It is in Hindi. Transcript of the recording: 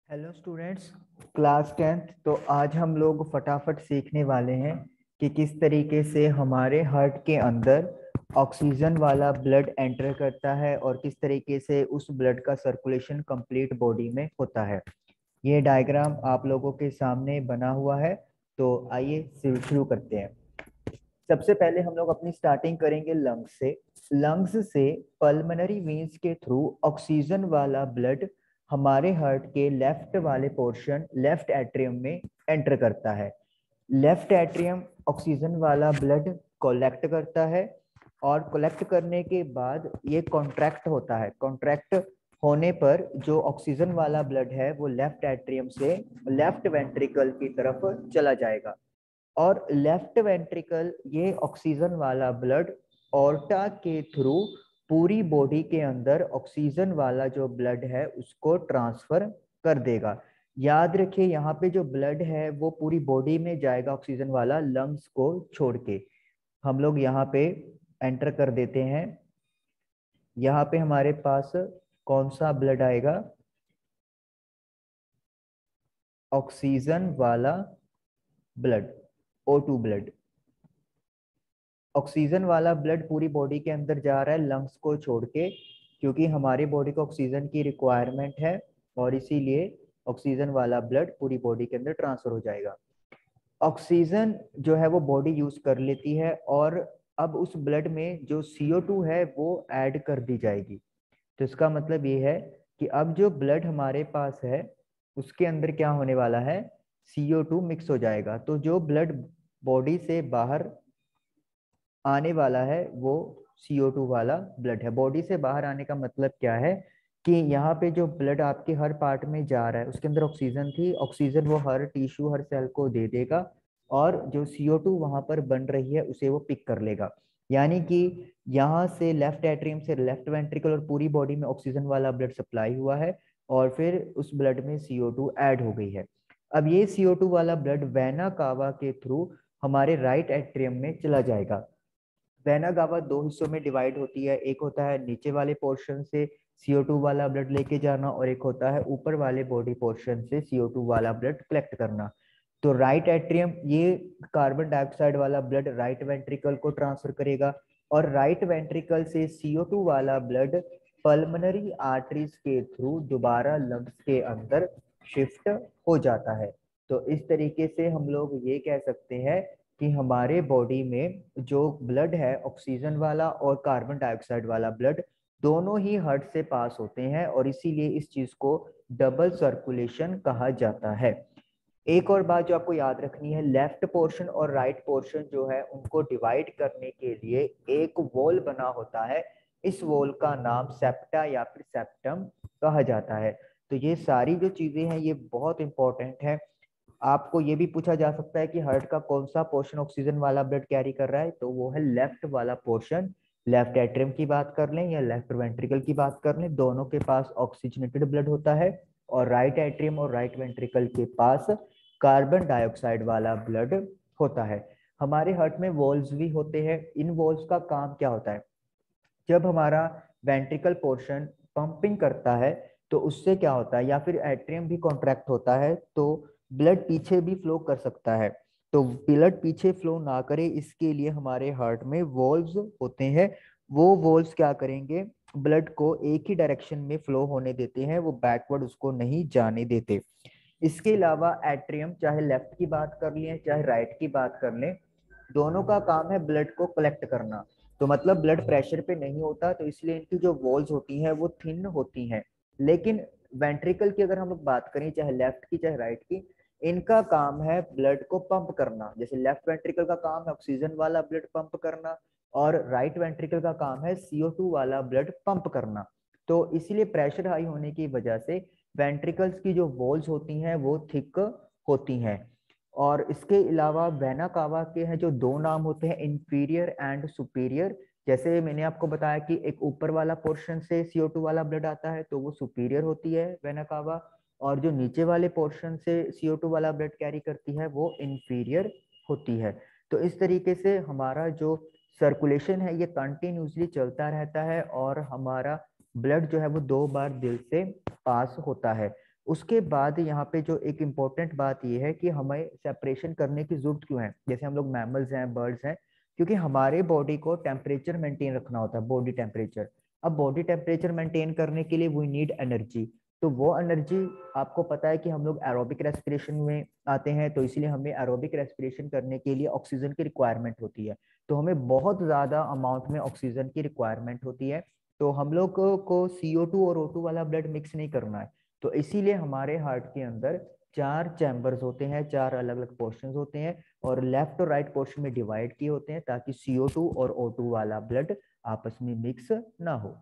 Hello students, class 10th। तो आज हम लोग फटाफट सीखने वाले हैं कि किस तरीके से हमारे हार्ट के अंदर ऑक्सीजन वाला ब्लड एंटर करता है और किस तरीके से उस ब्लड का सर्कुलेशन कंप्लीट बॉडी में होता है। ये डायग्राम आप लोगों के सामने बना हुआ है। तो आइए शुरू करते हैं। सबसे पहले हम लोग अपनी स्टार्टिंग करेंगे लंग्स से। लंग्स से पल्मोनरी वेन्स के थ्रू ऑक्सीजन वाला ब्लड हमारे हार्ट के लेफ्ट वाले पोर्शन लेफ्ट एट्रियम में एंटर करता है। लेफ्ट एट्रियम ऑक्सीजन वाला ब्लड कलेक्ट करता है और कलेक्ट करने के बाद ये कॉन्ट्रैक्ट होता है। कॉन्ट्रैक्ट होने पर जो ऑक्सीजन वाला ब्लड है वो लेफ्ट एट्रियम से लेफ्ट वेंट्रिकल की तरफ चला जाएगा और लेफ्ट वेंट्रिकल ये ऑक्सीजन वाला ब्लड ऑर्टा के थ्रू पूरी बॉडी के अंदर ऑक्सीजन वाला जो ब्लड है उसको ट्रांसफर कर देगा। याद रखिए यहाँ पे जो ब्लड है वो पूरी बॉडी में जाएगा ऑक्सीजन वाला, लंग्स को छोड़ के। हम लोग यहाँ पे एंटर कर देते हैं। यहाँ पे हमारे पास कौन सा ब्लड आएगा? ऑक्सीजन वाला ब्लड, O2 ब्लड। ऑक्सीजन वाला ब्लड पूरी बॉडी के अंदर जा रहा है लंग्स को छोड़ के, क्योंकि हमारी बॉडी को ऑक्सीजन की रिक्वायरमेंट है और इसीलिए ऑक्सीजन वाला ब्लड पूरी बॉडी के अंदर ट्रांसफर हो जाएगा। ऑक्सीजन जो है वो बॉडी यूज कर लेती है और अब उस ब्लड में जो CO2 है वो ऐड कर दी जाएगी। तो इसका मतलब ये है कि अब जो ब्लड हमारे पास है उसके अंदर क्या होने वाला है? CO2 मिक्स हो जाएगा। तो जो ब्लड बॉडी से बाहर आने वाला है वो CO2 वाला ब्लड है। बॉडी से बाहर आने का मतलब क्या है कि यहाँ पे जो ब्लड आपके हर पार्ट में जा रहा है उसके अंदर ऑक्सीजन थी, ऑक्सीजन वो हर टिश्यू हर सेल को दे देगा और जो CO2 वहां पर बन रही है उसे वो पिक कर लेगा। यानी कि यहाँ से लेफ्ट एट्रियम से लेफ्ट वेंट्रिकल और पूरी बॉडी में ऑक्सीजन वाला ब्लड सप्लाई हुआ है और फिर उस ब्लड में CO2 ऐड हो गई है। अब ये CO2 वाला ब्लड वेना कावा के थ्रू हमारे राइट एट्रियम में चला जाएगा। वेना गावा दो हिस्सों में डिवाइड होती है। एक होता है नीचे वाले पोर्शन से CO2 वाला ब्लड लेके जाना और एक होता है ऊपर वाले बॉडी पोर्शन से CO2 वाला ब्लड कलेक्ट करना। तो राइट एट्रियम ये कार्बन डाइऑक्साइड वाला ब्लड राइट वेंट्रिकल को ट्रांसफर करेगा और राइट वेंट्रिकल से CO2 वाला ब्लड पल्मोनरी आर्टरीज के थ्रू दोबारा लंग्स के अंदर शिफ्ट हो जाता है। तो इस तरीके से हम लोग ये कह सकते हैं कि हमारे बॉडी में जो ब्लड है ऑक्सीजन वाला और कार्बन डाइऑक्साइड वाला ब्लड दोनों ही हार्ट से पास होते हैं और इसीलिए इस चीज को डबल सर्कुलेशन कहा जाता है। एक और बात जो आपको याद रखनी है, लेफ्ट पोर्शन और राइट पोर्शन जो है उनको डिवाइड करने के लिए एक वॉल बना होता है। इस वॉल का नाम सेप्टा या फिर सेप्टम कहा जाता है। तो ये सारी जो चीजें हैं ये बहुत इंपॉर्टेंट है। आपको ये भी पूछा जा सकता है कि हार्ट का कौन सा पोर्शन ऑक्सीजन वाला ब्लड कैरी कर रहा है, तो वो है लेफ्ट वाला पोर्शन। लेफ्ट एट्रियम की बात कर लें या लेफ्ट वेंट्रिकल की बात कर लें, दोनों के पास ऑक्सीजनेटेड ब्लड होता है और राइट एट्रियम और राइट वेंट्रिकल के पास कार्बन डाइऑक्साइड वाला ब्लड होता है। हमारे हार्ट में वॉल्व्स भी होते हैं। इन वॉल्व्स का काम क्या होता है? जब हमारा वेंट्रिकल पोर्शन पंपिंग करता है तो उससे क्या होता है, या फिर एट्रियम भी कॉन्ट्रैक्ट होता है तो ब्लड पीछे भी फ्लो कर सकता है। तो ब्लड पीछे फ्लो ना करे इसके लिए हमारे हार्ट में वॉल्व्स होते हैं। वो वॉल्व्स क्या करेंगे? ब्लड को एक ही डायरेक्शन में फ्लो होने देते हैं, वो बैकवर्ड उसको नहीं जाने देते। इसके अलावा एट्रियम, चाहे लेफ्ट की बात कर लें चाहे राइट की बात कर लें, दोनों का काम है ब्लड को कलेक्ट करना। तो मतलब ब्लड प्रेशर पे नहीं होता, तो इसलिए इनकी जो वॉल्स होती हैं वो थिन होती हैं। लेकिन वेंट्रिकल की अगर हम लोग बात करें, चाहे लेफ्ट की चाहे राइट की, इनका काम है ब्लड को पंप करना। जैसे लेफ्ट वेंट्रिकल का काम है ऑक्सीजन वाला ब्लड पंप करना और राइट वेंट्रिकल का काम है CO2 वाला ब्लड पंप करना। तो इसीलिए प्रेशर हाई होने की वजह से वेंट्रिकल्स की जो वॉल्स होती हैं वो थिक होती हैं। और इसके अलावा वेना कावा के हैं जो दो नाम होते हैं, इंफीरियर एंड सुपीरियर। जैसे मैंने आपको बताया कि एक ऊपर वाला पोर्शन से CO2 वाला ब्लड आता है तो वो सुपीरियर होती है वेना कावा, और जो नीचे वाले पोर्शन से CO2 वाला ब्लड कैरी करती है वो इंफीरियर होती है। तो इस तरीके से हमारा जो सर्कुलेशन है ये कंटिन्यूसली चलता रहता है और हमारा ब्लड जो है वो दो बार दिल से पास होता है। उसके बाद यहाँ पे जो एक इम्पोर्टेंट बात ये है कि हमें सेपरेशन करने की जरूरत क्यों है, जैसे हम लोग मैमल्स हैं, बर्ड्स हैं, क्योंकि हमारे बॉडी को टेम्परेचर मेंटेन रखना होता है, बॉडी टेम्परेचर। अब बॉडी टेम्परेचर मेंटेन करने के लिए वी नीड एनर्जी। तो वो एनर्जी, आपको पता है कि हम लोग एरोबिक रेस्पिरेशन में आते हैं, तो इसलिए हमें एरोबिक रेस्पिरेशन करने के लिए ऑक्सीजन की रिक्वायरमेंट होती है। तो हमें बहुत ज़्यादा अमाउंट में ऑक्सीजन की रिक्वायरमेंट होती है। तो हम लोग को CO2 और O2 वाला ब्लड मिक्स नहीं करना है। तो इसीलिए हमारे हार्ट के अंदर 4 चैम्बर्स होते हैं, 4 अलग अलग पोर्शंस होते हैं, और लेफ्ट और राइट पोर्शन में डिवाइड किए होते हैं ताकि CO2 और O2 वाला ब्लड आपस में मिक्स ना हो।